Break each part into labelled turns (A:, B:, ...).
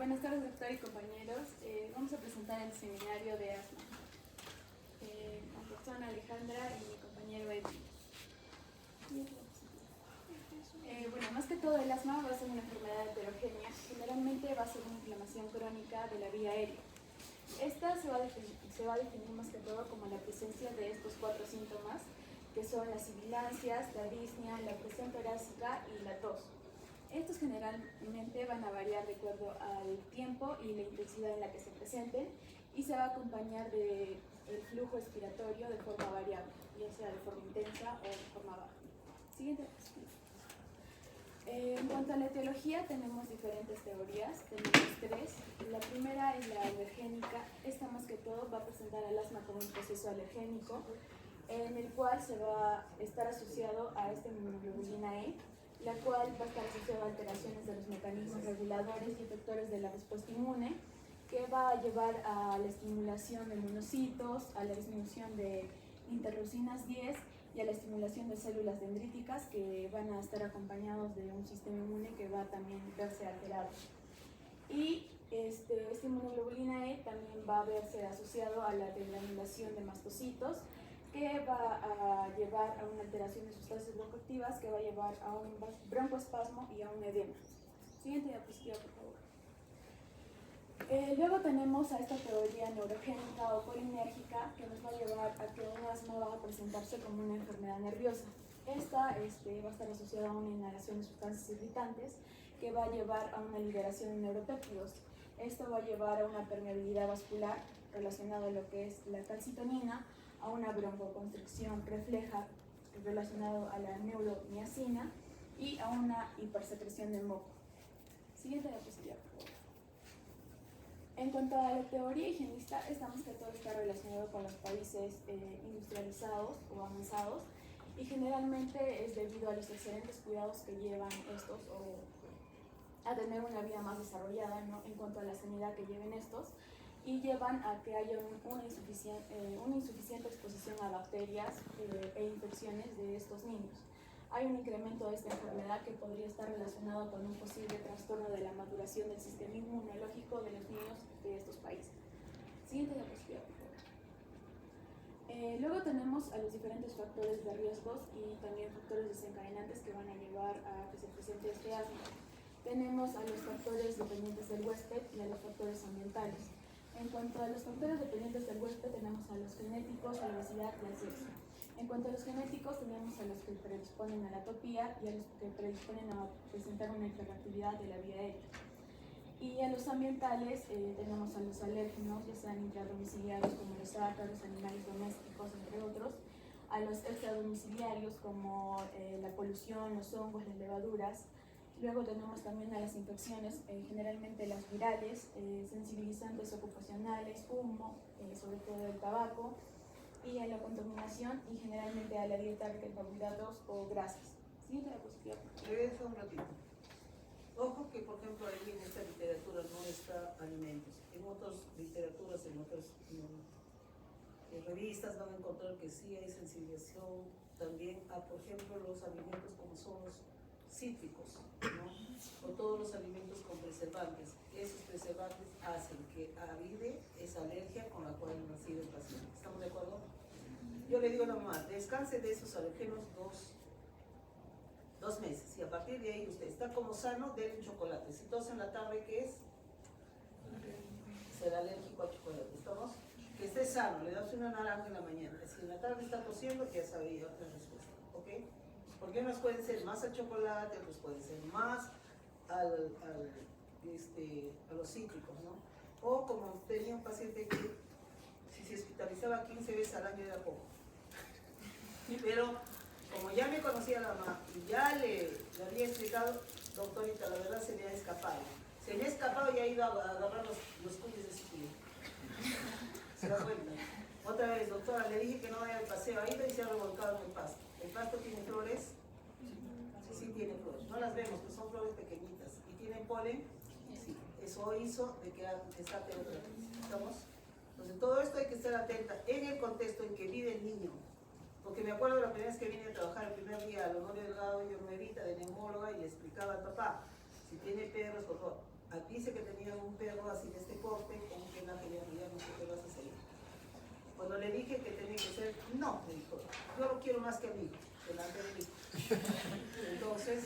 A: Buenas tardes, doctor y compañeros. Vamos a presentar el seminario de asma. Mi persona Alejandra y mi compañero Edwin. Bueno, más que todo el asma va a ser una enfermedad heterogénea. Generalmente va a ser una inflamación crónica de la vía aérea. Esta se va a definir más que todo como la presencia de estos 4 síntomas, que son las sibilancias, la disnea, la presión torácica y la tos. Estos generalmente van a variar de acuerdo al tiempo y la intensidad en la que se presenten, y se va a acompañar del flujo expiratorio de forma variable, ya sea de forma intensa o de forma baja. Siguiente. En cuanto a la etiología, tenemos diferentes teorías, tenemos 3. La primera es la alergénica. Esta más que todo va a presentar al asma como un proceso alergénico, en el cual se va a estar asociado a esta inmunoglobulina E, la cual va a estar asociada a alteraciones de los mecanismos reguladores y efectores de la respuesta inmune, que va a llevar a la estimulación de monocitos, a la disminución de interleucinas 10 y a la estimulación de células dendríticas, que van a estar acompañados de un sistema inmune que va a también verse alterado. Y esta inmunoglobulina E también va a verse asociado a la degranulación de mastocitos, que va a llevar a una alteración de sustancias broncoactivas, que va a llevar a un broncoespasmo y a un edema. Siguiente diapositiva, por favor. Luego tenemos a esta teoría neurogénica o colinérgica, que nos va a llevar a que un asma va a presentarse como una enfermedad nerviosa. Esta va a estar asociada a una inhalación de sustancias irritantes, que va a llevar a una liberación de neuropéptidos. Esto va a llevar a una permeabilidad vascular relacionada a lo que es la calcitonina, a una broncoconstricción refleja relacionado a la neuromiacina y a una hipersecreción de moco. Siguiente diapositiva, por favor. En cuanto a la teoría higienista, estamos que todo está relacionado con los países industrializados o avanzados, y generalmente es debido a los excelentes cuidados que llevan estos, o a tener una vida más desarrollada, ¿no?, en cuanto a la sanidad que lleven estos, y llevan a que haya una insuficiente exposición a bacterias e infecciones de estos niños. Hay un incremento de esta enfermedad que podría estar relacionado con un posible trastorno de la maduración del sistema inmunológico de los niños de estos países. Siguiente diapositiva, por favor. Luego tenemos a los diferentes factores de riesgos y también factores desencadenantes que van a llevar a que se presente este asma. Tenemos a los factores dependientes del huésped y a los factores ambientales. En cuanto a los factores dependientes del huésped, tenemos a los genéticos, a la obesidad y al sexo. En cuanto a los genéticos, tenemos a los que predisponen a la atopía y a los que predisponen a presentar una hiperactividad de la vía aérea. Y a los ambientales tenemos a los alérgenos, ya sean intradomiciliarios como los ácaros, animales domésticos, entre otros, a los extradomiciliarios como la polución, los hongos, las levaduras. Luego tenemos también a las infecciones, generalmente las virales, sensibilizantes ocupacionales, humo, sobre todo el tabaco, y a la contaminación y generalmente a la dieta rica en carbohidratos o grasas. Siguiente diapositiva.
B: Regresa un ratito. Ojo que, por ejemplo, ahí en esta literatura no está alimentos. En otras literaturas, en otras revistas van a encontrar que sí hay sensibilización también a, por ejemplo, los alimentos como son los cítricos, ¿no?, o todos los alimentos con preservantes. Esos preservantes hacen que avive esa alergia con la cual ha nacido el paciente. ¿Estamos de acuerdo? Yo le digo a la mamá, descanse de esos alergenos dos meses, y a partir de ahí usted está como sano, denle un chocolate. Si tose en la tarde, ¿qué es? Será alérgico al chocolate. ¿Estamos? Que esté sano, le das una naranja en la mañana. Si en la tarde está tosiendo, ya sabía la respuesta. ¿Ok? Porque unos pueden ser más al chocolate, otros pueden ser más a los cítricos, ¿no? O como tenía un paciente que si se hospitalizaba 15 veces al año era poco. Pero como ya me conocía la mamá y ya le había explicado, doctorita, la verdad se me ha escapado. Se me ha escapado y ha ido a agarrar los cookies de su tío. ¿Se da cuenta? Otra vez, doctora, le dije que no vaya al paseo, ha ido y se ha revolcado en el pasto. ¿El pasto tiene flores? Sí tiene flores. No las vemos, que son flores pequeñitas. ¿Y tienen polen? Sí. Eso hizo de que escape otra vez. ¿Estamos? Entonces, todo esto hay que estar atenta en el contexto en que vive el niño. Porque me acuerdo la primera vez que vine a trabajar el primer día al Honorio Delgado, yo nuevita de neumóloga, y le explicaba al papá, si tiene perros, por favor. Dice que tenía un un perro así de este porte, como que la genialidad, no sé qué vas a hacer. Cuando le dije que tenía que ser, no, me dijo, yo lo quiero más que a mí, delante de mí. Entonces,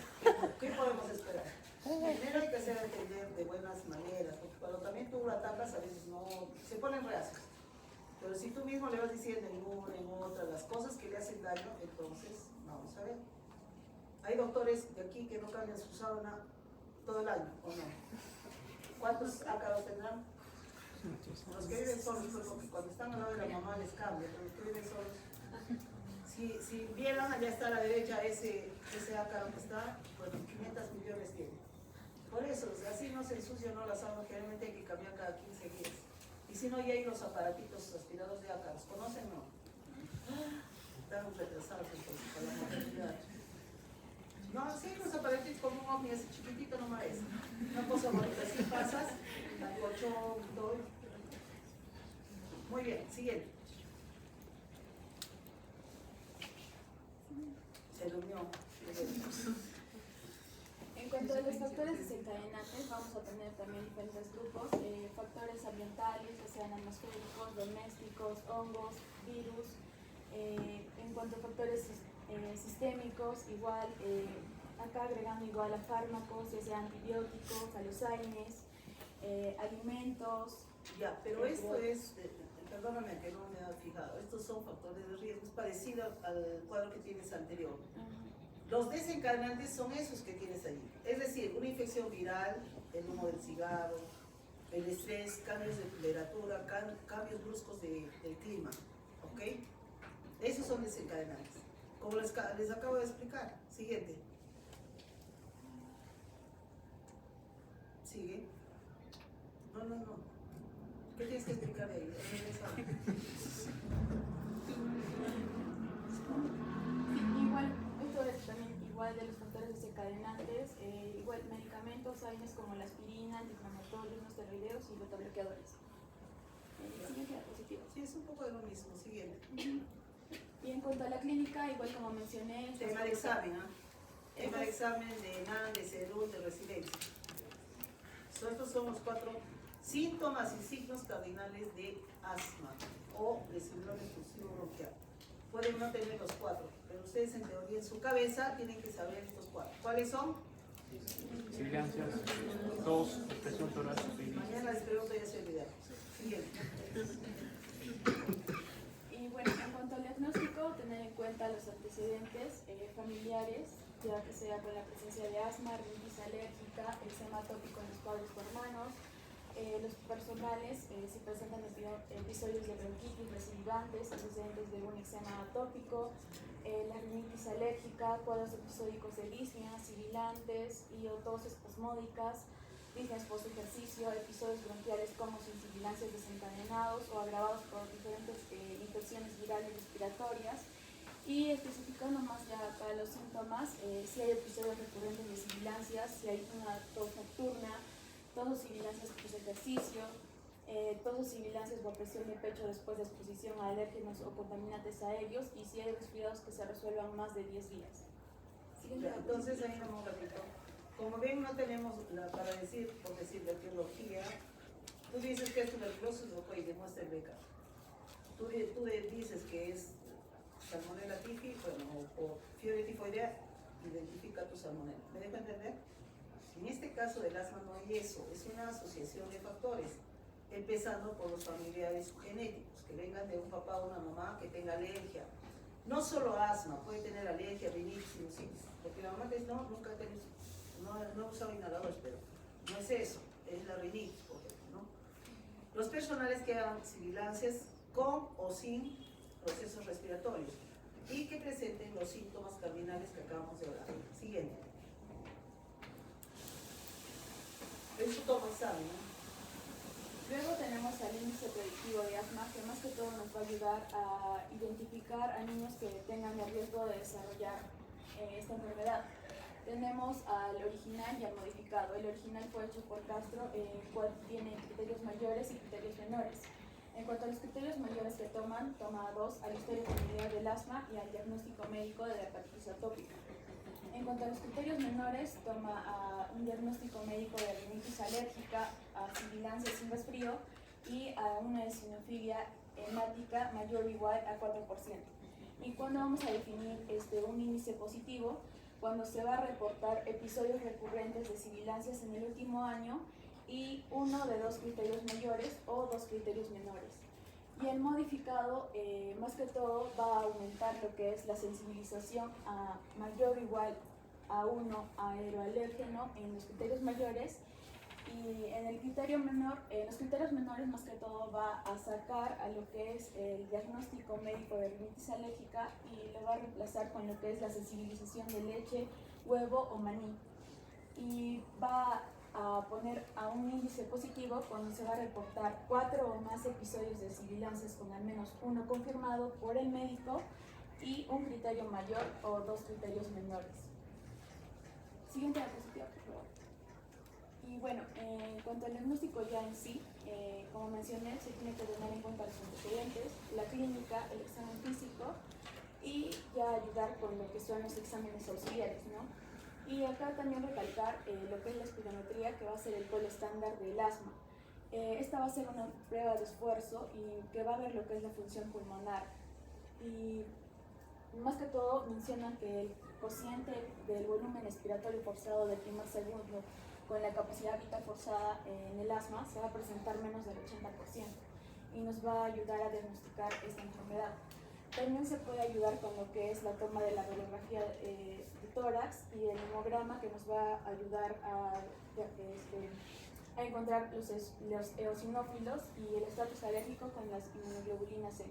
B: ¿qué podemos esperar? Primero hay que hacer entender de buenas maneras, porque cuando también tú la atacas a veces no, se ponen reacios. Pero si tú mismo le vas diciendo en una, en otra, las cosas que le hacen daño, entonces vamos a ver. Hay doctores de aquí que no cambian su sábana todo el año, ¿o no? ¿Cuántos ácaros tendrán? Los que viven solos, pues, porque cuando están al lado de la mamá les cambia, pero los que viven solos. Si vieran, allá está a la derecha ese ácaro que está, bueno, 500 millones tiene. Por eso, así no se ensucia no la sábana, generalmente hay que cambiar cada 15 días. Y si no, ya hay los aparatitos aspirados de ácaros, ¿conocen o no? Están retrasados entonces para la maternidad. No, sí, los aparatitos como un ovni, ese chiquitito nomás es. Una cosa bonita, así pasas, el colchón, todo. Muy bien, siguiente. Se durmió.
A: En cuanto a los factores desencadenantes, vamos a tener también diferentes grupos, factores ambientales, ya sean atmosféricos, domésticos, hongos, virus. En cuanto a factores sistémicos, igual, acá agregando igual a fármacos, ya sea antibióticos, alosaimes, alimentos.
B: Ya, pero esto es, perdóname que no me he fijado, estos son factores de riesgo, es parecido al cuadro que tienes anterior. Los desencadenantes son esos que tienes allí, es decir, una infección viral, el humo del cigarro, el estrés, cambios de temperatura, cambios bruscos del clima, ¿ok? Esos son desencadenantes, como les acabo de explicar. Siguiente. Sigue. No. ¿Qué tienes que explicar de ahí?
A: Igual, esto es también igual de los factores desencadenantes, igual medicamentos, AINES como la aspirina, antiinflamatorios, no esteroideos y beta-bloqueadores. Siguiente diapositiva.
B: Sí, es un poco de lo mismo. Siguiente.
A: Y en cuanto a la clínica, igual como mencioné...
B: Tema de examen, ¿ah? Tema de examen de NAN, de salud, de residencia. Estos son los 4 síntomas y signos cardinales de asma o de síndrome obstructivo bronquial. Pueden no tener los 4, pero ustedes en teoría en su cabeza tienen que saber estos 4. ¿Cuáles son?
C: Sibilancias, tos, presión torácica.
B: Mañana les pregunto, ya se olvidaron. Siguiente.
A: Y bueno, en cuanto al diagnóstico, tener en cuenta los antecedentes familiares, ya que sea con la presencia de asma, rinitis alérgica, eczema atópico en los padres o hermanos, los personales, si presentan episodios de bronquitis recidivantes, antecedentes de un eczema atópico, la rinitis alérgica, cuadros episódicos de disnea, sibilantes y o tos espasmódicas, disneas post ejercicio, episodios bronquiales como sin sibilancias desencadenados o agravados por diferentes infecciones virales respiratorias. Y especificando más ya para los síntomas, si hay episodios recurrentes de sibilancias, si hay una tos nocturna, tos o sibilancias post ejercicio, tos o sibilancias o presión de pecho después de exposición a alérgenos o contaminantes aéreos, y si hay resfriados que se resuelvan más de 10 días.
B: Entonces ahí un ratito. Como ven, no tenemos para decir, por decir de etiología. Tú dices que es tuberculosis, ok, demuestra el beca. Tú dices que es salmonella tifi, bueno, o fiebre tifoidea, identifica tu salmonella. ¿Me dejo entender? En este caso del asma no hay eso, es una asociación de factores, empezando por los familiares genéticos, que vengan de un papá o una mamá que tenga alergia. No solo asma, puede tener alergia, rinitis, sinusitis, porque la mamá dice, no, nunca he tenido, no he usado inhaladores, pero no es eso, es la rinitis, por ejemplo, ¿no? Los personales que hagan sibilancias con o sin procesos respiratorios y que presenten los síntomas cardinales que acabamos de hablar. Siguiente. Eso toma examen, ¿no?
A: Luego tenemos al índice predictivo de asma, que más que todo nos va a ayudar a identificar a niños que tengan el riesgo de desarrollar esta enfermedad. Tenemos al original y al modificado. El original fue hecho por Castro, cual tiene criterios mayores y criterios menores. En cuanto a los criterios mayores que toma 2, a la historia familiar del asma y al diagnóstico médico de la hepatitis atópica. En cuanto a los criterios menores, toma un diagnóstico médico de rinitis alérgica, a sibilancia sin resfrío y a una eosinofilia hemática mayor o igual a 4%. ¿Y cuándo vamos a definir un índice positivo? Cuando se va a reportar episodios recurrentes de sibilancias en el último año y uno de 2 criterios mayores o 2 criterios menores. Y el modificado, más que todo, va a aumentar lo que es la sensibilización a mayor o igual a 1 aeroalérgeno en los criterios mayores, y en el criterio menor, los criterios menores más que todo va a sacar a lo que es el diagnóstico médico de rinitis alérgica y lo va a reemplazar con lo que es la sensibilización de leche, huevo o maní. Y va a poner a un índice positivo cuando se va a reportar 4 o más episodios de sibilancias con al menos 1 confirmado por el médico y un criterio mayor o 2 criterios menores. Siguiente diapositiva, por favor. Y bueno, en cuanto al diagnóstico ya en sí, como mencioné, se tiene que tener en cuenta los antecedentes, la clínica, el examen físico y ya ayudar con lo que son los exámenes auxiliares, ¿no? Y acá también recalcar lo que es la espirometría, que va a ser el polo estándar del asma. Esta va a ser una prueba de esfuerzo y que va a ver lo que es la función pulmonar. Y más que todo mencionan que el cociente del volumen expiratorio forzado del primer segundo con la capacidad vital forzada en el asma se va a presentar menos del 80% y nos va a ayudar a diagnosticar esta enfermedad. También se puede ayudar con lo que es la toma de la radiografía de tórax y el hemograma, que nos va a ayudar a encontrar los eosinófilos y el estatus alérgico con las inmunoglobulinas C.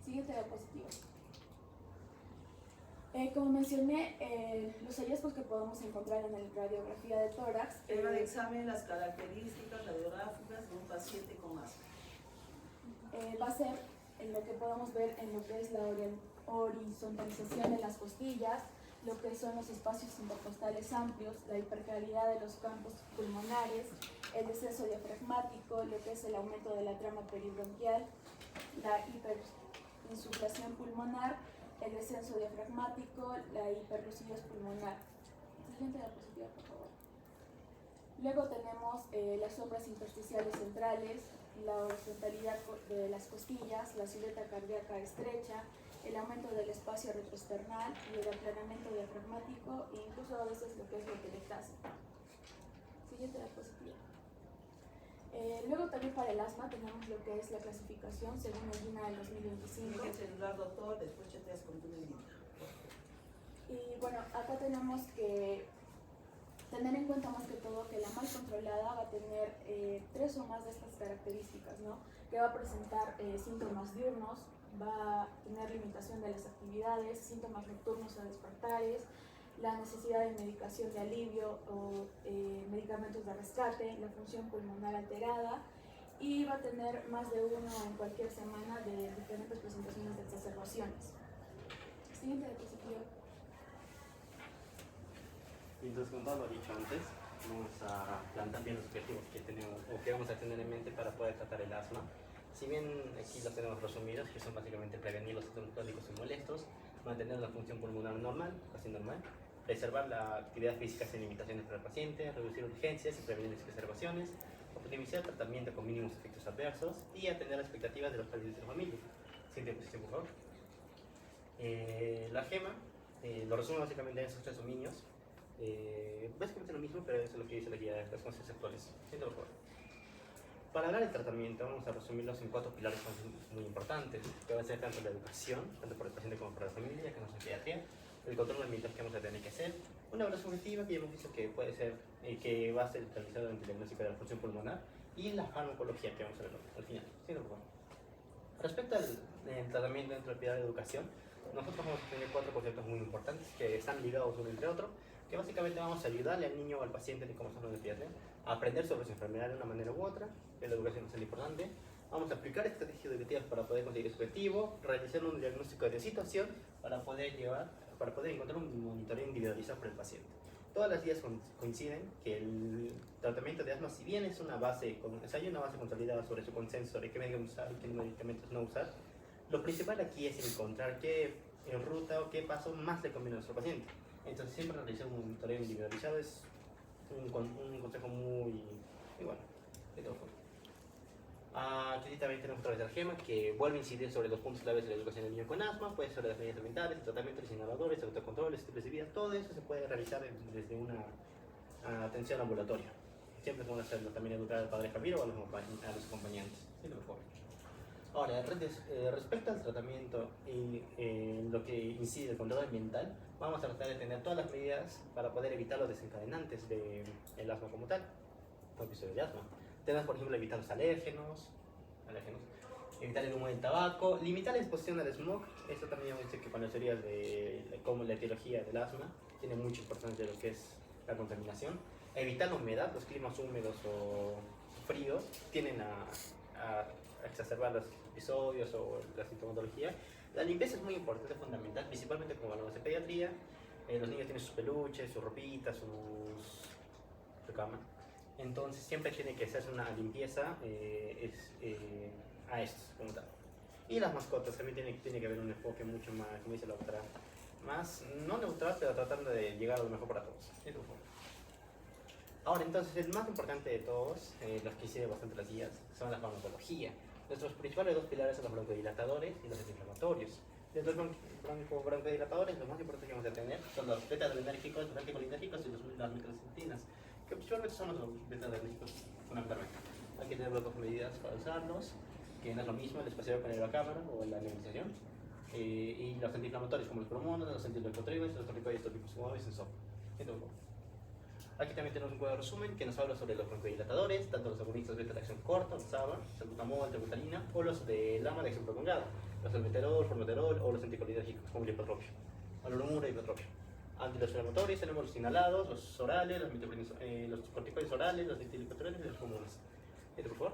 A: Siguiente diapositiva. Como mencioné, los hallazgos que podemos encontrar en la radiografía de tórax.
B: Tema de examen, las características radiográficas de un paciente con asma.
A: Va a ser en lo que podemos ver en lo que es la horizontalización de las costillas, lo que son los espacios intercostales amplios, la hipercalidad de los campos pulmonares, el descenso diafragmático, lo que es el aumento de la trama peribronquial, la hiperinsuflación pulmonar, el descenso diafragmático, la hiperlucidez pulmonar. Siguiente diapositiva, por favor. Luego tenemos las sombras intersticiales centrales, la horizontalidad de las costillas, la silueta cardíaca estrecha, el aumento del espacio retroesternal y el aplanamiento diafragmático e incluso a veces lo que es la atelectasia. Siguiente diapositiva. Luego también para el asma tenemos lo que es la clasificación según el INA del 2025.
B: Tiene que celular, doctor, después chateas con tu médico.
A: Y bueno, acá tenemos que tener en cuenta más que todo que la mal controlada va a tener 3 o más de estas características, ¿no? Que va a presentar síntomas diurnos, va a tener limitación de las actividades, síntomas nocturnos o despertares, la necesidad de medicación de alivio o medicamentos de rescate, la función pulmonar alterada y va a tener más de uno en cualquier semana de diferentes presentaciones de exacerbaciones. Siguiente diapositiva.
D: Entonces, con todo lo dicho antes, vamos a plantear bien los objetivos que tenemos o que vamos a tener en mente para poder tratar el asma. Si bien aquí los tenemos resumidos, que son básicamente prevenir los síntomas crónicos y molestos, mantener la función pulmonar normal, casi normal, preservar la actividad física sin limitaciones para el paciente, reducir urgencias y prevenir exacerbaciones, optimizar el tratamiento con mínimos efectos adversos y atender las expectativas de los pacientes de la familia. Siguiente posición, por favor. La GEMA lo resume básicamente en esos 3 dominios. Básicamente lo mismo, pero eso es lo que dice la guía de las consecuencias actuales. Siguiente, por favor. Para hablar del tratamiento, vamos a resumirlos en 4 pilares muy importantes, que va a ser tanto la educación, tanto por el paciente como por la familia, que no es en pediatría, el control ambiental que vamos a tener que hacer, una evaluación objetiva que ya hemos visto que puede ser, que va a ser realizada durante el diagnóstico de la función pulmonar, y la farmacología que vamos a ver al final. Sí, por favor. Respecto al tratamiento dentro del pilar de educación, nosotros vamos a tener 4 conceptos muy importantes que están ligados uno entre otro, que básicamente vamos a ayudarle al niño o al paciente, como estamos hablando de pediatría, a aprender sobre su enfermedad de una manera u otra, que la educación es muy importante. Vamos a aplicar estrategias educativas para poder conseguir su objetivo, realizar un diagnóstico de situación para poder encontrar un monitoreo individualizado por el paciente. Todas las guías coinciden que el tratamiento de asma, si bien es una base, hay una base consolidada sobre su consenso sobre qué medicamentos usar y qué medicamentos no usar, lo principal aquí es encontrar qué ruta o qué paso más le conviene a nuestro paciente. Entonces siempre realizar un monitoreo individualizado es un consejo muy bueno. De todas formas. Aquí también tenemos otra vez la GEMA, que vuelve a incidir sobre los puntos claves de la educación del niño con asma, puede ser sobre las medidas alimentarias, el tratamiento de los inhaladores, autocontrol, estilos de vida, todo eso se puede realizar desde una atención ambulatoria. Siempre es bueno hacerlo, también educar al padre de familia o a los acompañantes. Sí, lo mejor. Ahora, respecto al tratamiento y lo que incide el control ambiental, vamos a tratar de tener todas las medidas para poder evitar los desencadenantes del asma como tal, o episodio de asma. Tenemos, por ejemplo, evitar los alérgenos, evitar el humo del tabaco, limitar la exposición al smog. Esto también hemos dicho que con las teorías de cómo la etiología del asma tiene mucha importancia lo que es la contaminación. Evitar la humedad, los climas húmedos o fríos tienden a exacerbar los episodios o la sintomatología. La limpieza es muy importante, fundamental, principalmente como hablamos de pediatría. Los niños tienen sus peluches, sus ropitas, su cama. Entonces siempre tiene que hacerse una limpieza a estos, como tal. Y las mascotas también tiene que haber un enfoque mucho más, como dice la doctora, más, no neutral, pero tratando de llegar a lo mejor para todos. Ahora, entonces, el más importante de todos, los que hice bastante las guías, son la farmacología. Nuestros principales dos pilares son los broncodilatadores y los desinflamatorios. De los broncodilatadores, lo más importante que vamos a tener son los beta-adrenérgicos, los anticolinérgicos y las microcentinas, que principalmente son los beta-adrenérgicos fundamentalmente. Hay que tener dos medidas para usarlos, que no es lo mismo el espaciador con la cámara o la nebulización, y los antiinflamatorios como los promonas, los antileucotrienes, los corticoides tópicos suaves en sopa. Aquí también tenemos un cuadro de resumen que nos habla sobre los broncodilatadores, tanto los agonistas beta de acción corta, los SABA, salbutamol, tebutalina, o los de LAMA de acción prolongada, los albuterol, formoterol o los anticolinérgicos como el hipotropio, alolumura y hipotropio. Antiinflamatorios tenemos los inhalados, los orales, los corticoides orales, los antiinflamatorios y los comunes. ¿Esto, por favor?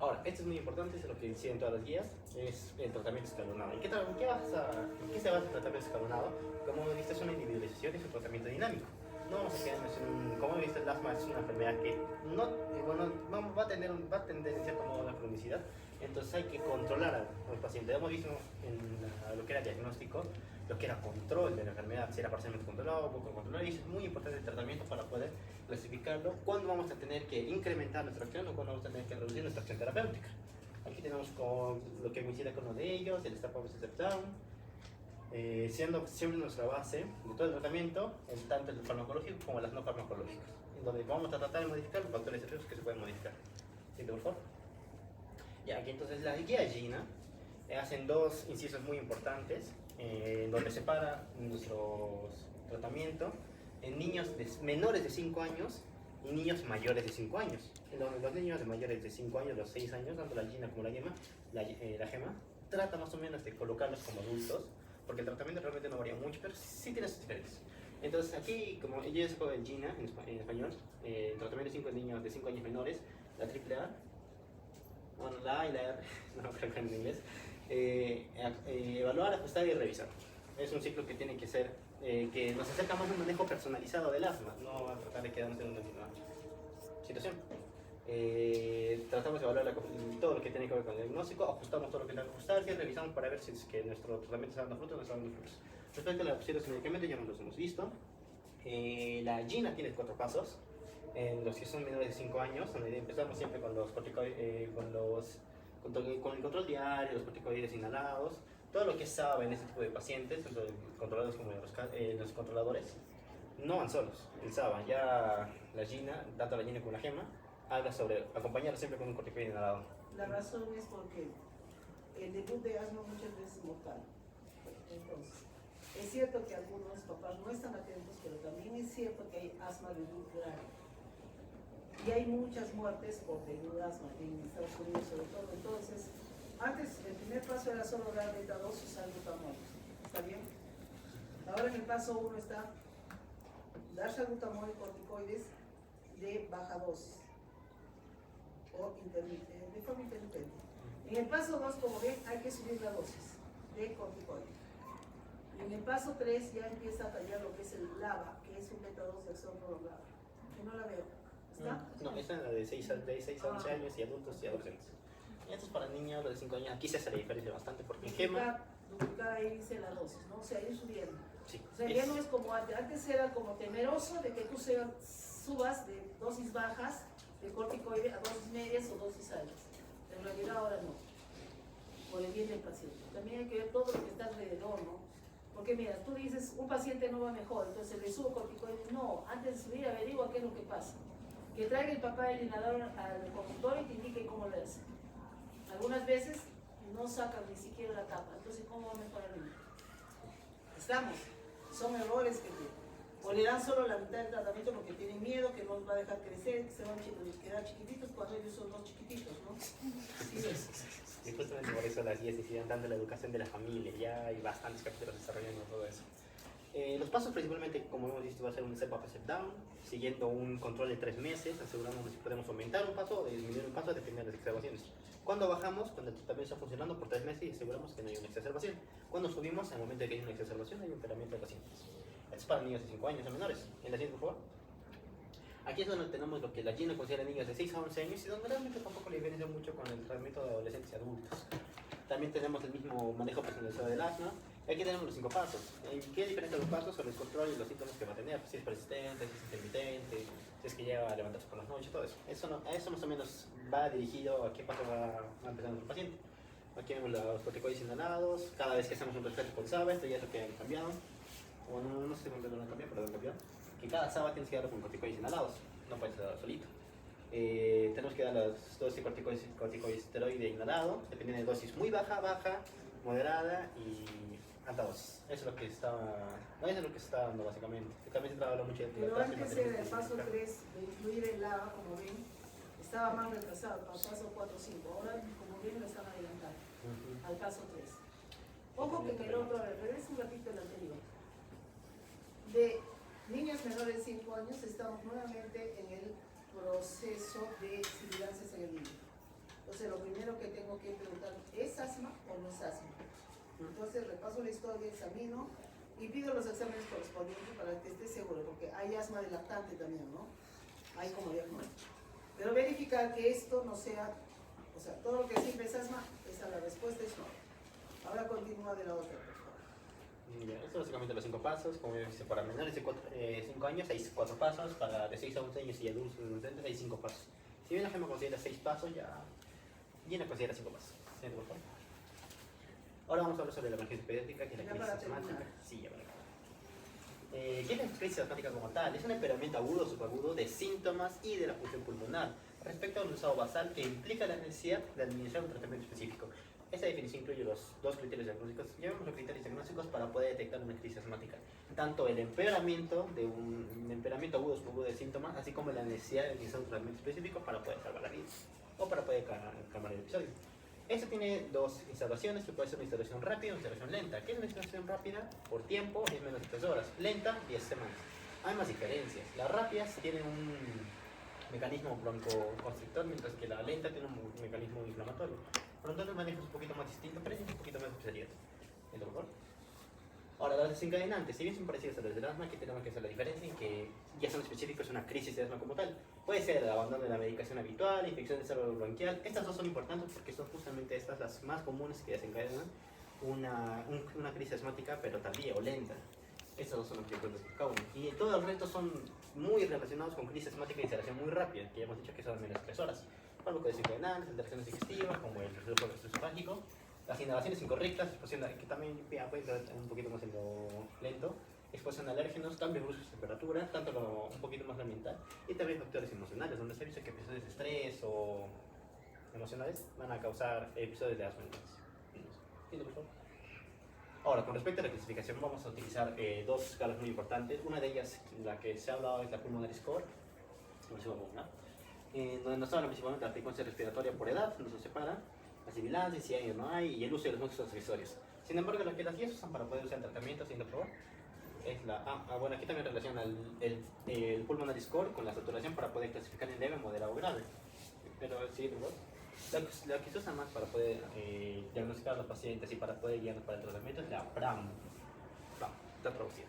D: Ahora, esto es muy importante, es lo que decía en todas las guías, es el tratamiento escalonado. ¿En qué se basa el tratamiento escalonado? Como hemos visto, es una individualización y es un tratamiento dinámico. No vamos a quedarnos como hemos visto, el asma es una enfermedad que va a tender en cierto modo a la cronicidad, entonces hay que controlar al paciente. Hemos visto en lo que era diagnóstico, lo que era control de la enfermedad, si era parcialmente controlado o poco controlado, y es muy importante el tratamiento para poder clasificarlo, cuándo vamos a tener que incrementar nuestra acción o cuándo vamos a tener que reducir nuestra acción terapéutica. Aquí tenemos lo que coincide con uno de ellos, el step-up y step down. Siendo siempre nuestra base de todo el tratamiento, tanto el farmacológico como las no farmacológicas, en donde vamos a tratar de modificar los factores de riesgo que se pueden modificar. ¿Sí, por favor? Ya, aquí entonces la guía Gina hacen dos incisos muy importantes, donde separa nuestro tratamiento en niños menores de 5 años y niños mayores de 5 años. En donde los niños de mayores de 5 años, los 6 años, tanto la Gina como la GEMA, trata más o menos de colocarlos como adultos, porque el tratamiento realmente no varía mucho, pero sí tiene sus diferencias. Entonces aquí, como ella es joven Gina, en español, el tratamiento de niños de 5 años menores, la AAA, bueno, la A y la R, no creo que en inglés, evaluar, ajustar y revisar. Es un ciclo que tiene que ser, que nos acerca más a un manejo personalizado del asma, no a tratar de quedarnos en una misma situación. Tratamos de evaluar todo lo que tiene que ver con el diagnóstico, ajustamos todo lo que tenga que ajustarse, revisamos para ver si es que nuestro tratamiento está dando frutos o no está dando frutos. Respecto a la opción de medicamentos, ya nos los hemos visto. La GINA tiene 4 pasos, en los que son menores de 5 años, donde empezamos siempre con los corticoides, con el control diario, los corticoides inhalados, todo lo que sabe en este tipo de pacientes, tanto controlados como los controladores, no van solos. El SABA, ya la GINA, tanto la GINA como la GEMA, habla sobre acompañar siempre con un corticoide inhalado.
B: La razón es porque el debut de asma muchas veces es mortal. Entonces, es cierto que algunos papás no están atentos, pero también es cierto que hay asma de debut grave. Y hay muchas muertes por debut de asma en Estados Unidos sobre todo. Entonces, antes el primer paso era solo dar beta 2 y salbutamol. ¿Está bien? Ahora en el paso 1 está dar salbutamol y corticoides de baja dosis o de forma intermitente. En el paso 2, como ven, hay que subir la dosis de corticoide. Y en el paso 3 ya empieza a tallar lo que es el LAVA, que es un beta 2 de acción prolongada. Que no la veo. ¿Está?
D: No, esta es la de 6 a 11 años y adultos y adolescentes. Y esto es para niños de 5 años. Aquí se hace la diferencia bastante porque en GEMA...
B: Duplicar ahí dice la dosis, ¿no? O sea, ir subiendo.
D: Sí.
B: O sea, ya no es como antes. Antes era como temeroso de que tú subas de dosis bajas de corticoide a dosis medias o dosis altas. En realidad ahora no, por el bien del paciente. También hay que ver todo lo que está alrededor, ¿no? Porque mira, tú dices, un paciente no va mejor, entonces le subo corticoides. No, antes de subir averigua qué es lo que pasa. Que traiga el papá el inhalador al consultorio y te indique cómo lo hace. Algunas veces no sacan ni siquiera la tapa, entonces ¿cómo va a mejorar el niño? Estamos, son errores que o le dan solo la mitad del tratamiento porque tienen miedo, que no los va a dejar crecer, que se van a quedar chiquititos cuando ellos son dos chiquititos, ¿no? Sí,
D: Y justamente por eso las guías deciden dando la educación de la familia. Ya hay bastantes capítulos desarrollando todo eso. Los pasos principalmente, como hemos visto, va a ser un step up, step down, siguiendo un control de 3 meses, asegurándonos si podemos aumentar un paso o disminuir un paso dependiendo de las exacerbaciones. Cuando bajamos, cuando el tratamiento está funcionando por 3 meses y aseguramos que no hay una exacerbación. Cuando subimos, en el momento de que hay una exacerbación, hay un operamiento de pacientes. Esto es para niños de 5 años o menores. En la siguiente, por favor. Aquí es donde tenemos lo que la Gina considera niños de 6 a 11 años y donde realmente tampoco le diferencia mucho con el tratamiento de adolescentes y adultos. También tenemos el mismo manejo personalizado del asma. Aquí tenemos los 5 pasos. ¿Qué diferencia los pasos sobre el control y los síntomas que va a tener? Si es persistente, si es intermitente, si es que llega a levantarse por las noches, todo eso. Eso más o menos va dirigido a qué paso va a empezar nuestro paciente. Aquí vemos los corticoides inhalados. Cada vez que hacemos un rescate por SABA, esto ya es lo que han cambiado. O no sé si lo han cambiado, pero lo han cambiado. Que cada SABA tienes que darlo con corticoides inhalados. No puedes darlo solito. Tenemos que dar las dosis de corticosteroide inhalado, dependiendo de dosis muy baja, moderada y alta dosis. Eso es lo que está dando básicamente. También se habla mucho de
B: pero antes era el paso 3 de incluir el lava, como ven, estaba más retrasado, al paso 4 o 5. Ahora, como ven, lo están adelantando al paso 3. Ojo que en el otro, regreso un ratito al anterior. De niños menores de 5 años estamos nuevamente en el proceso de sibilancias en el niño. Entonces lo primero que tengo que preguntar, ¿es asma o no es asma? Entonces repaso la historia, examino y pido los exámenes correspondientes para que esté seguro, porque hay asma de lactante también, ¿no? Hay como diagnóstico. Pero verificar que esto no sea, o sea, todo lo que siempre es asma, la respuesta es no. Ahora continúa de la otra, por favor.
D: Ya, esto es básicamente los 5 pasos. Como ya dice, para menores de 5 años hay 4 pasos, para de 6 a 11 años y adultos hay 5 pasos. Si bien la GEMA considera 6 pasos, ya Gina considera 5 pasos. Siguiente, por favor. Ahora vamos a hablar sobre la emergencia pediátrica, que es la crisis asmática. Sí, ya para acá. ¿Qué es la crisis asmática como tal? Es un empeoramiento agudo o subagudo de síntomas y de la función pulmonar respecto a un usado basal que implica la necesidad de administrar un tratamiento específico. Esta definición incluye los 2 criterios diagnósticos. Llamemos los criterios diagnósticos para poder detectar una crisis asmática. Tanto el empeoramiento de un empeoramiento agudo o subagudo de síntomas, así como la necesidad de administrar un tratamiento específico para poder salvar la vida o para poder calmar el episodio. Esto tiene 2 instalaciones, que puede ser una instalación rápida o una instalación lenta. ¿Qué es una instalación rápida? Por tiempo es menos de 3 horas. Lenta, 10 semanas. Hay más diferencias. Las rápidas tienen un mecanismo broncoconstrictor, mientras que la lenta tiene un mecanismo inflamatorio. Por lo tanto, el manejo es un poquito más distinto, pero es un poquito más especialidad. ¿Entiendes, por favor? Ahora, las desencadenantes, si bien son parecidas a las del asma, aquí tenemos que hacer la diferencia en que ya son específicos una crisis de asma como tal. Puede ser el abandono de la medicación habitual, infección del célula bronquial. Estas 2 son importantes porque son justamente estas las más comunes que desencadenan una crisis asmática, pero tardía o lenta. Estas 2 son las que importantes por cada uno. Y todo el resto son muy relacionados con crisis asmática y instalación muy rápida, que ya hemos dicho que son menos de 3 horas. Fármacos desencadenantes, alteraciones digestivas, como el reflujo gastroesofágico. Las inhalaciones incorrectas, que también puede entrar un poquito más en lo lento, exposición a alérgenos, cambios bruscos de temperatura, tanto un poquito más ambiental, y también factores emocionales, donde se ha visto que episodios de estrés o emocionales van a causar episodios de asma en los niños. Ahora, con respecto a la clasificación, vamos a utilizar 2 escalas muy importantes. Una de ellas, la que se ha hablado, es la Pulmonary Score, donde nos habla principalmente la frecuencia respiratoria por edad, nos lo separa, la sibilancia, si hay o no hay, y el uso de los músculos accesorios. Sin embargo, lo que las guías usan para poder usar el tratamiento sin probar es la bueno, aquí también relaciona el pulmonary score con la saturación para poder clasificar en leve, moderado o grave. Pero sí, la que se usa más para poder diagnosticar a los pacientes y para poder guiarnos para el tratamiento es la PRAM. Está traducida.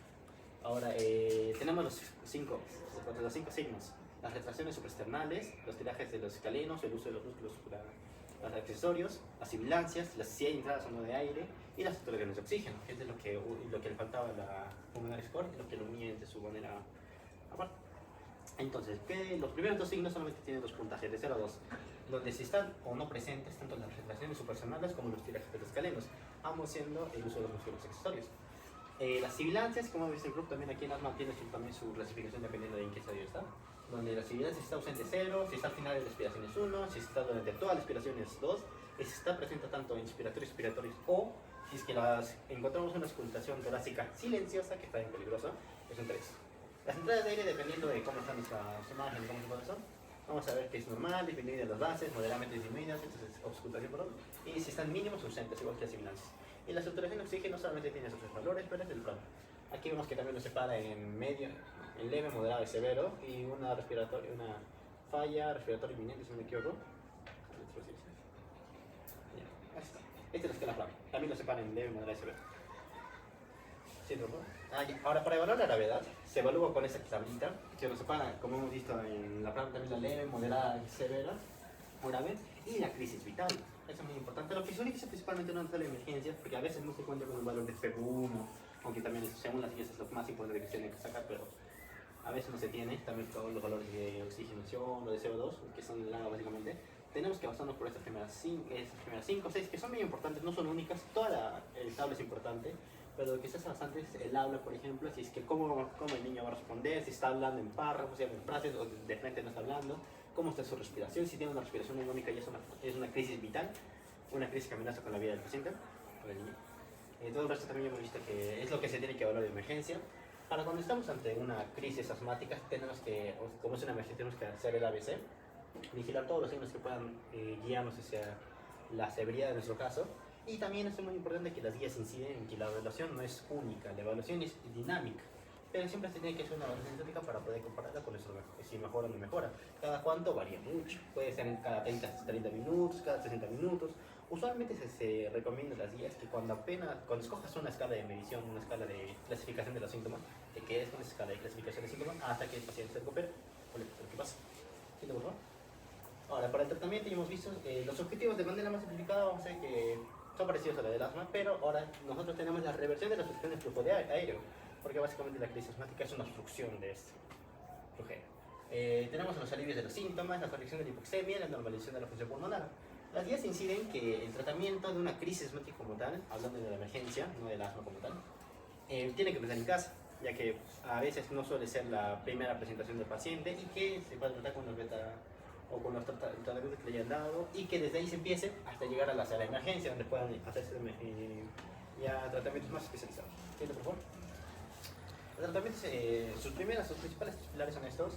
D: Ahora, tenemos los 5 signos: las retracciones supraesternales, los tirajes de los escalenos, el uso de los músculos los accesorios, las sibilancias, las 100 entradas o no de aire y las saturaciones de oxígeno, que es de lo que le faltaba a la pulmonar score y lo que lo unía entre su manera aparte. Entonces, los primeros dos signos solamente tienen dos puntajes, de 0 a 2, donde si están o no presentes tanto las retracciones supersonales como los tirajes escalenos, ambos siendo el uso de los músculos accesorios. Las sibilancias, como veis el grupo también aquí en asma tiene también su clasificación dependiendo de en qué estadio está, donde la sibilancia si está ausente 0, si está al final de la expiración es 1, si está durante toda la expiración es 2, y si está presente tanto en inspiratorios y expiratorios o si es que encontramos una auscultación torácica silenciosa, que está bien peligrosa, es un 3. Las entradas de aire, dependiendo de cómo están nuestras imágenes, cómo son, vamos a ver que es normal, disminuida de las bases, moderadamente disminuidas, entonces auscultación por otro, y si están mínimos ausentes, igual que las sibilancias. Y la saturación de oxígeno solamente tiene esos tres valores, pero es el plano. Aquí vemos que también lo separa en medio, en leve, moderado y severo, y una falla respiratoria inminente, si no me equivoco. Ya, ahí está. Esta es la escala Flamel. También lo separa en leve, moderado y severo. ¿Sí, no? Ahora, para evaluar la gravedad, se evalúa con esta tablita, que lo separa, como hemos visto en la Flamel, también la leve, moderada y severa, o grave, y la crisis vital. Eso es muy importante. Lo que se utiliza principalmente en una sala de emergencia, porque a veces no se cuenta con un valor de FEV1, aunque también según las guías es lo más importante que se tiene que sacar, pero a veces no se tiene. También todos los valores de oxigenación o de CO2, que son el agua básicamente. Tenemos que basarnos por estas primeras 5 o 6, que son muy importantes, no son únicas. Toda el tabla es importante, pero lo que se hace bastante es el habla, por ejemplo, si es que cómo el niño va a responder, si está hablando en párrafos, si habla en frases o de frente no está hablando, cómo está su respiración, si tiene una respiración neumónica y es una crisis vital, una crisis que amenaza con la vida del paciente, con el niño. Todo el resto también hemos visto que es lo que se tiene que evaluar de emergencia. Para cuando estamos ante una crisis asmática, como es una emergencia, tenemos que hacer el ABC, vigilar todos los signos que puedan guiarnos hacia la severidad de nuestro caso. Y también es muy importante que las guías inciden en que la evaluación no es única, la evaluación es dinámica, pero siempre se tiene que hacer una evaluación estática para poder compararla con nuestro si mejora o no mejora. Cada cuánto varía mucho, puede ser en cada 30 minutos, cada 60 minutos. Usualmente se recomienda las guías que cuando escojas una escala de medición, una escala de clasificación de los síntomas, te quedes con esa escala de clasificación de síntomas hasta que el paciente se recupere o le pase lo que pasa. ¿Sí, por favor? Ahora, para el tratamiento ya hemos visto los objetivos de manera más simplificada, vamos a ver que son parecidos a la del asma, pero ahora nosotros tenemos la reversión de la obstrucción del flujo de aéreo, porque básicamente la crisis asmática es una obstrucción de este flujero. Tenemos los alivios de los síntomas, la corrección de la hipoxemia, la normalización de la función pulmonar. Las guías inciden que el tratamiento de una crisis asmática como tal, hablando de la emergencia, no del asma como tal, tiene que empezar en casa, ya que a veces no suele ser la primera presentación del paciente y que se puede tratar con los beta o con los tratamientos que le hayan dado y que desde ahí se empiece hasta llegar a la sala de emergencia donde puedan hacerse ya tratamientos más especializados. ¿Entiendes, por favor? Los tratamientos, sus principales pilares son estos: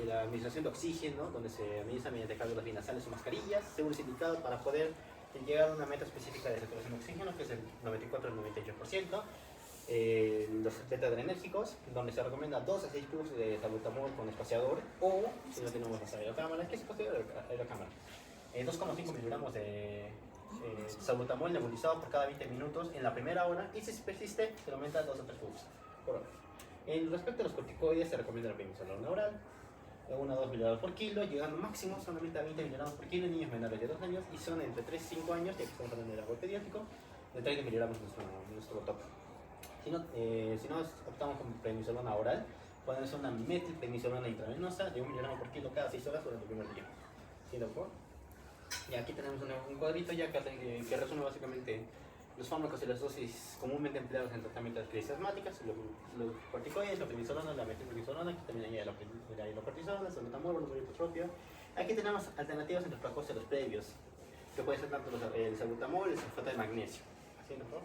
D: la administración de oxígeno, donde se administra mediante cápsulas binasales o mascarillas, según es indicado para poder llegar a una meta específica de saturación de oxígeno, que es el 94 al 98%. Los beta-adrenérgicos, donde se recomienda 2 a 6 tubos de salbutamol con espaciador, o si no tenemos las aerocámaras, ¿qué es espaciador de aerocámara? 2,5 miligramos de salbutamol nebulizado por cada 20 minutos en la primera hora, y si persiste se lo aumenta a 2 a 3 tubos por hora. Respecto a los corticoides, se recomienda la prednisolona oral, 1 a 2 miligramos por kilo, llegando máximo solamente a 20 miligramos por kilo en niños menores de 2 años, y son entre 3 y 5 años, ya que estamos hablando del agua pediátrico, de 30 miligramos nuestro top. Si no optamos con prednisolona oral, podemos hacer una metilprednisolona intravenosa de 1 miligramo por kilo cada 6 horas durante el primer día. ¿Sí, doctor? Y aquí tenemos un cuadrito ya que resume básicamente los fármacos y las dosis comúnmente empleados en el tratamiento de crisis asmáticas: los corticoides, la prednisolona, la metilprednisolona, aquí también hay la hidrocortisona, el salbutamol, el propio. Aquí tenemos alternativas entre los flacos previos, que puede ser tanto el salbutamol y el sulfato de magnesio. ¿Sí, doctor?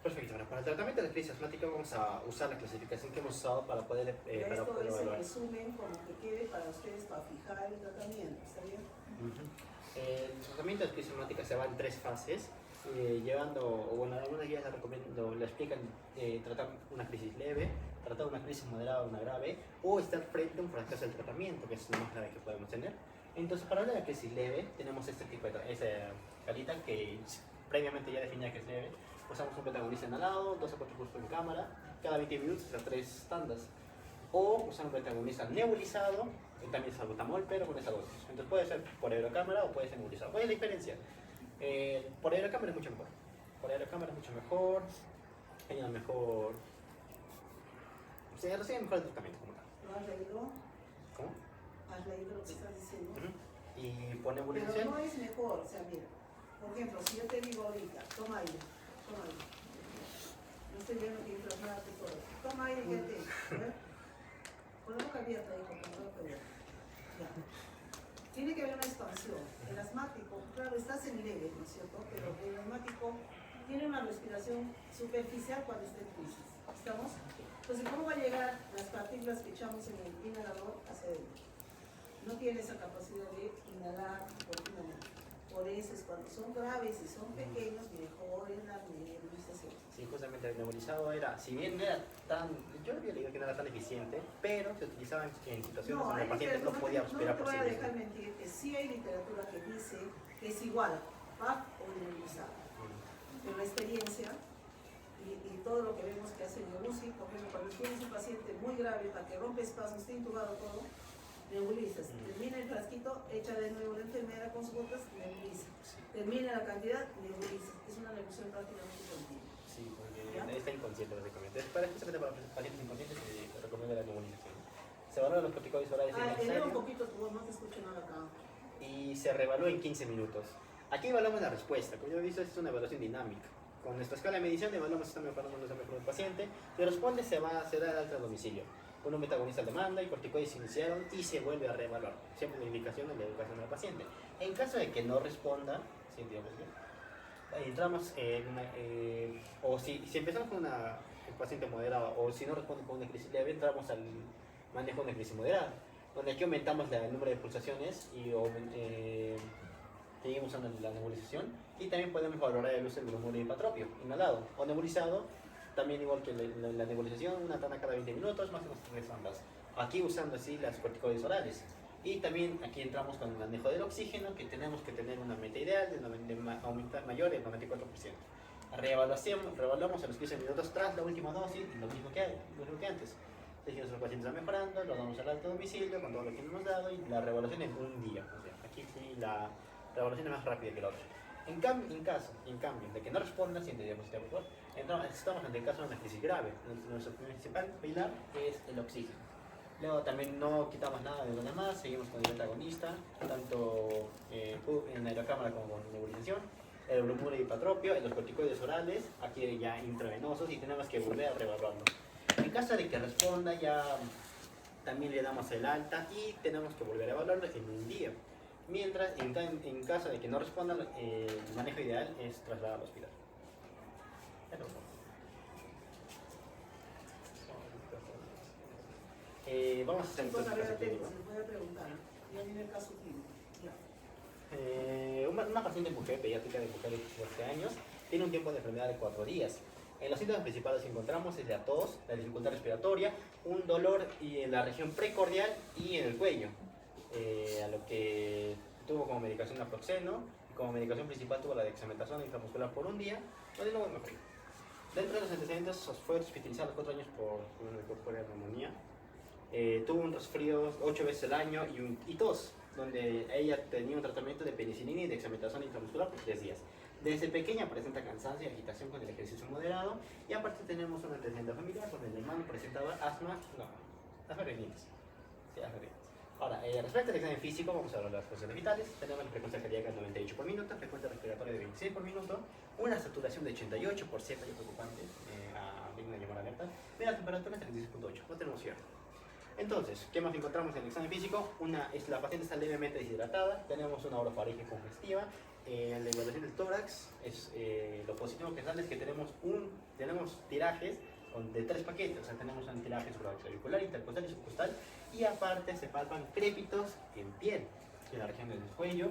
D: Perfecto. Ahora, para el tratamiento de crisis asmática vamos a usar la clasificación que hemos usado para poder
B: esto es el
D: evaluar.
B: resumen como que quede para ustedes para fijar el tratamiento, ¿está bien?
D: El tratamiento de crisis asmática se va en 3 fases, algunas guías la explican: tratar una crisis leve, tratar una crisis moderada o una grave, o estar frente a un fracaso del tratamiento, que es lo más grave que podemos tener. Entonces, para hablar de la crisis leve, tenemos esta carita que previamente ya definía que es leve. Usamos un beta-agonista inhalado, 2 a 4 cursos en cámara, cada 20 minutos a 3 tandas. O usar un beta-agonista nebulizado También es salbutamol, pero con esa dosis. Entonces puede ser por aerocámara o puede ser nebulizado. ¿Cuál es la diferencia? Por aerocámara es mucho mejor. Por aerocámara es mucho mejor. Tiene mejor. Se recibe mejor el tratamiento como tal.
B: ¿Lo has leído?
D: ¿Cómo?
B: ¿Has leído lo que estás diciendo?
D: Y por
B: Pero
D: nebulización.
B: no es mejor, o sea, mira, por ejemplo, si yo te digo ahorita, toma aire, no estoy viendo que entras nada que todo, toma aire, quédate, ¿ver? Con la boca abierta, hijo, con la boca abierta. Ya. Tiene que haber una expansión. El asmático, claro, estás en leve, ¿no es cierto? Pero el asmático tiene una respiración superficial cuando está en crisis. ¿Estamos? Entonces, ¿cómo va a llegar las partículas que echamos en el inhalador hacia adentro? No tiene esa capacidad de inhalar continuamente. Por eso es cuando son graves y son pequeños, mejor es la nebulización.
D: Sí, justamente el nebulizado era, si bien no era tan, yo había leído que no era tan eficiente, pero se utilizaba en situaciones donde el paciente no podía respirar
B: no
D: por
B: te
D: sí
B: voy a
D: mismo.
B: dejar mentir que sí hay literatura que dice que es igual PAP o nebulizado. Pero la experiencia y todo lo que vemos que hace el UCI, por ejemplo, cuando tienes un paciente muy grave, para que rompe espasmos, está intubado todo, nebulizas. Termina el frasquito, echa de nuevo la enfermera con sus botas, nebuliza. Termina la cantidad, nebuliza. Es una nebulización prácticamente continua.
D: Sí, porque
B: ¿Ya?
D: está inconsciente básicamente. Justamente para pacientes inconscientes se recomienda la nebulización. Se valoran los corticoides orales
B: Eleva un
D: innecesarios
B: poquito tu voz, no te escucho nada acá.
D: y se reevalúa en 15 minutos. Aquí evaluamos la respuesta. Como yo he visto, es una evaluación dinámica. Con nuestra escala de medición evaluamos si está mejorando o no está mejorando el paciente. Si responde, se da el alta a domicilio. Uno metagoniza demanda y corticoides se iniciaron y se vuelve a reevaluar. Siempre la indicación de la educación del paciente. En caso de que no responda, ¿sí entiendes bien? Entramos en una, o si empezamos con un paciente moderado o si no responde con una crisis leve, entramos al manejo de una crisis moderada, donde aquí aumentamos el número de pulsaciones y seguimos usando la nebulización y también podemos valorar el uso del bromuro de hipatropio inhalado o nebulizado, también igual que la nebulización, una tanda cada 20 minutos, más o menos 3 ondas. Aquí usando así las corticoides orales. Y también aquí entramos con el manejo del oxígeno, que tenemos que tener una meta ideal de aumentar mayor del 94%. Reevaluamos a los 15 minutos tras la última dosis y lo mismo que antes. Si nuestros pacientes van mejorando, lo damos al alto domicilio con todo lo que hemos dado y la reevaluación en un día. O sea, aquí sí la reevaluación es más rápida que la otra. En cambio, de que no responda, si entendemos que está mejor, estamos ante el caso de una crisis grave. Nuestro principal pilar es el oxígeno. Luego también no quitamos nada de lo demás, seguimos con el antagonista, tanto en aerocámara como con nebulización, el bromuro de hipatropio, los corticoides orales, aquí ya intravenosos y tenemos que volver a reevaluarlo. En caso de que responda ya también le damos el alta y tenemos que volver a evaluarlo en un día. Mientras, en caso de que no responda, el manejo ideal es trasladar al hospital. Vamos a hacer
B: Chicos, a ver,
D: caso clínico.
B: se puede preguntar. Ya viene el caso clínico. Ya.
D: Una paciente mujer pediátrica de mujer de 14 años tiene un tiempo de enfermedad de 4 días. Los síntomas principales que encontramos es la tos, la dificultad respiratoria, un dolor en la región precordial y en el cuello, a lo que tuvo como medicación naproxeno y como medicación principal tuvo la dexametasona intramuscular por un día, donde no mejoró. Dentro de los antecedentes fue hospitalizada a los 4 años por una neumonía. Tuvo un resfrío 8 veces al año y tos, donde ella tenía un tratamiento de penicilina y dexametasona intramuscular por 3 días. Desde pequeña presenta cansancio y agitación con el ejercicio moderado y aparte tenemos un antecedente familiar donde el hermano presentaba asma rinitis. Sí, asma rinitis. Ahora, respecto al examen físico, vamos a hablar de las funciones vitales. Tenemos la frecuencia cardíaca de 98 por minuto, frecuencia respiratoria de 26 por minuto, una saturación de 88%, y preocupante, digna de llamar alerta, y la temperatura es 36.8, no tenemos fiebre. Entonces, ¿qué más encontramos en el examen físico? La paciente está levemente deshidratada, tenemos una orofaringe congestiva, la evaluación del tórax, lo positivo que sale es que tenemos tirajes de 3 paquetes, o sea, tenemos un tiraje supraventricular, intercostal y subcostal, y aparte se palpan crépitos en piel, en la región del cuello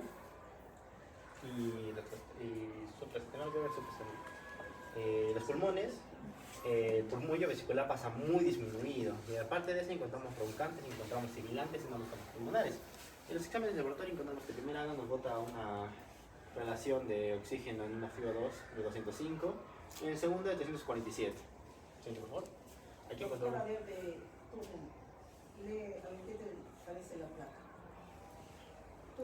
D: y supraesternal, los pulmones. El murmullo vesicular pasa muy disminuido y aparte de eso encontramos roncantes, encontramos sibilantes y no los campos pulmonares. En los exámenes de laboratorio encontramos que primera nos bota una relación de oxígeno en una FiO2 de 205 y en el segundo de 347. ¿Sí, por favor? Aquí
B: Doctor,
D: encontramos.
B: a ver, lee, a ver, Parece la placa. Tú.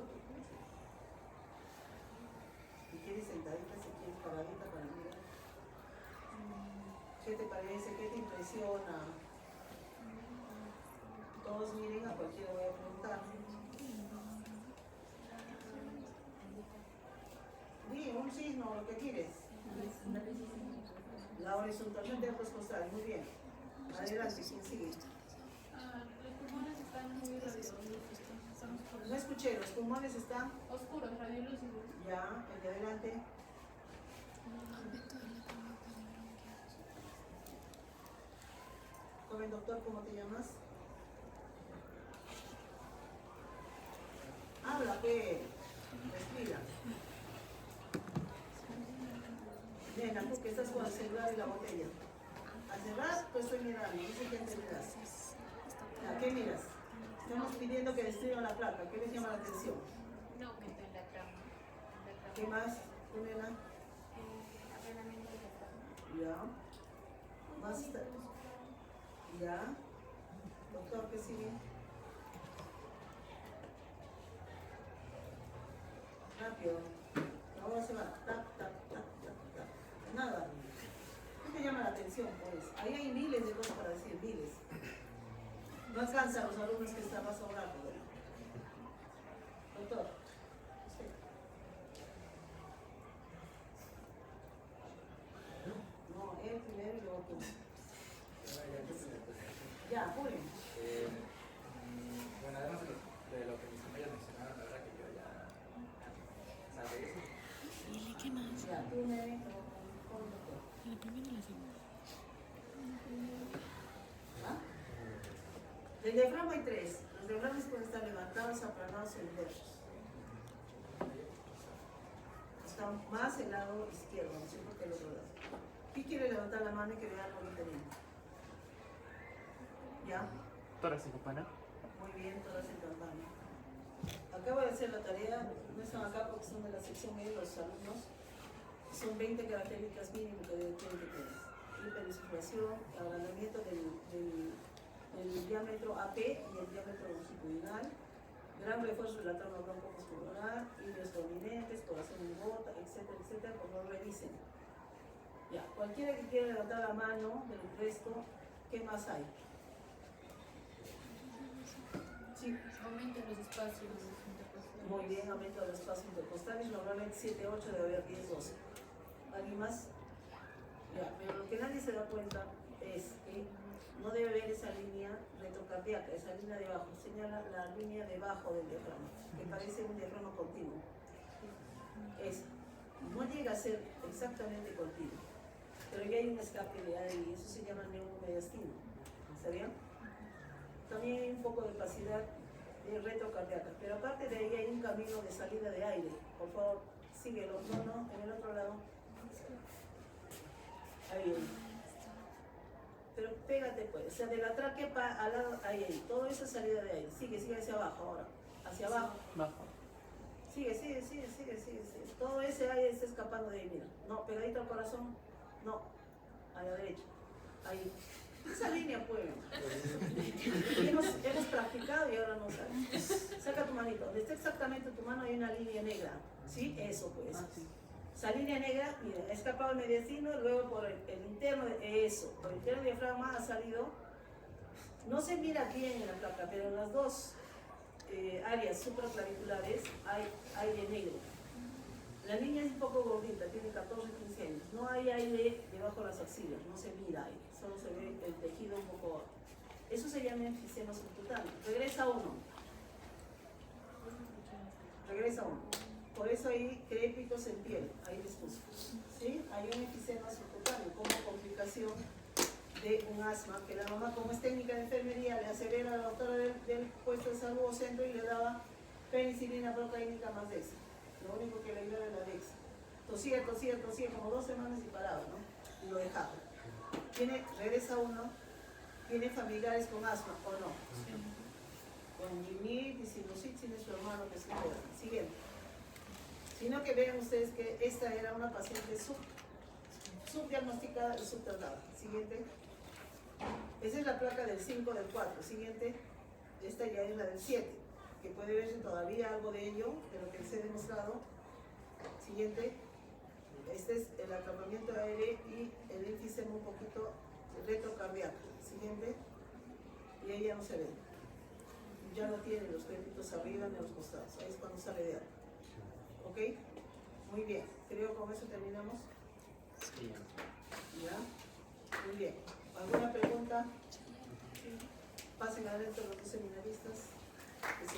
B: Si quieres sentadita, si quieres paradita para mirar. ¿Qué te parece? ¿Qué te impresiona? Todos miren, a cualquiera voy a preguntar. Di un signo, lo que quieres. La horizontalmente pues costal, muy bien. Adelante, ¿quién sigue?
E: Los pulmones están muy radiosos, son oscuros.
B: No escuché, los pulmones están
E: Oscuros, radiolúcidos.
B: ya, el de adelante. Joven doctor, ¿cómo te llamas? Habla, que respira. Nena, tú que estás con el celular y la botella. Al cerrar, pues estoy mirando, no sé qué entenderás. ¿A qué miras? Estamos pidiendo que destruyan la placa, ¿qué les llama la atención?
E: No aumento en la trama.
B: ¿Qué más? ¿Tú, nena?
E: Aplanamiento de la trama.
B: Ya. Más. Ya. Doctor, ¿qué sigue? Rápido. Ahora se va. Tap, tap, tap, tap, tap. Nada. ¿Qué te llama la atención, pues? Ahí hay miles de cosas para decir, miles. No alcanza a los alumnos que están más ahora, ¿verdad? Doctor. Usted. No, él primero y luego tú. Ya, apuren.
F: Bueno, además de lo que mis compañeros mencionaron, la verdad que yo ya sabía eso.
B: Ya, tú me ven con el doctor. ¿Ah? Del diafragma hay tres. Los diafragmas pueden estar levantados, aplanados o inversos. Está más el lado izquierdo, no sé por qué el otro lado. ¿Quién quiere levantar la mano y que vea lo que tenemos? ¿Ya?
C: Tórax y campana.
B: Muy bien, todas en campana. Acabo de hacer la tarea, no están acá porque son de la sección media los alumnos. Son 20 características mínimas que tienen que tener. Hiperinsuflación, agrandamiento del diámetro AP y el diámetro longitudinal, gran refuerzo de la trama broncomuscular, ilios prominentes, corazón en gota, etcétera, etcétera, como lo revisen. Ya, cualquiera que quiera levantar la mano del resto, ¿qué más hay? Sí.
E: Aumento en los espacios intercostales.
B: Muy bien, aumento de los espacios intercostales, normalmente 7, 8, debe haber 10, 12. ¿Alguien más? Ya, pero lo que nadie se da cuenta es que no debe haber esa línea retrocardíaca, esa línea de abajo, señala la línea debajo del diafragma, que parece un diafragma continuo. No llega a ser exactamente continuo, pero ya hay un escape de aire y eso se llama neumomediastino. ¿Sabían? También hay un poco de opacidad retrocardíaca, pero aparte de ahí hay un camino de salida de aire. Por favor, síguelo. No, en el otro lado. Ahí viene. Pero pégate pues, o sea, de la tráquea al lado, ahí, todo eso es salida de aire. Sigue hacia abajo ahora, hacia abajo.
C: Bajo.
B: Sigue. Todo ese aire está escapando de ahí, mira. No, pegadito al corazón, no, a la derecha, ahí. Esa línea, pues. Hemos practicado y ahora no sabes. Saca tu manito, donde está exactamente tu mano hay una línea negra, ¿sí? Eso pues. Esa línea negra, mira, ha escapado el mediastino, luego por el interno, eso, por el interno del diafragma ha salido. No se mira bien en la placa, pero en las dos áreas supraclaviculares hay aire negro. La niña es un poco gordita, tiene 14, 15 años. No hay aire debajo de las axilas, no se mira aire, solo se ve el tejido un poco. Eso se llama enfisema subcutáneo. Regresa uno. Por eso hay crépitos en piel, ahí les puse. ¿Sí? Hay un enfisema subcutáneo como complicación de un asma, que la mamá, como es técnica de enfermería, le hace ver a la doctora del puesto de salud o centro y le daba penicilina procaínica más de eso. Lo único que le dio era la Dexa. Tosía como 2 semanas y paraba, ¿no? Y lo dejaba. Regresa uno, tiene familiares con asma o no. Con rinitis, sinusitis, tiene su hermano que se enferma. Siguiente. Sino que vean ustedes que esta era una paciente subdiagnosticada y subtratada. Siguiente. Esa es la placa del 5 del 4. Siguiente. esta ya es la del 7, que puede verse todavía algo de ello, de lo que les he demostrado. Siguiente, este es el atrapamiento aéreo y el enfisema un poquito retrocardíaco. Siguiente, y ahí ya no se ve. Ya no tiene los créditos arriba ni a los costados, ahí es cuando sale de algo. ¿Ok? Muy bien, creo que con eso terminamos.
D: Sí, ya.
B: ¿Ya? Muy bien. ¿Alguna pregunta? Pasen adentro los dos seminaristas. Que se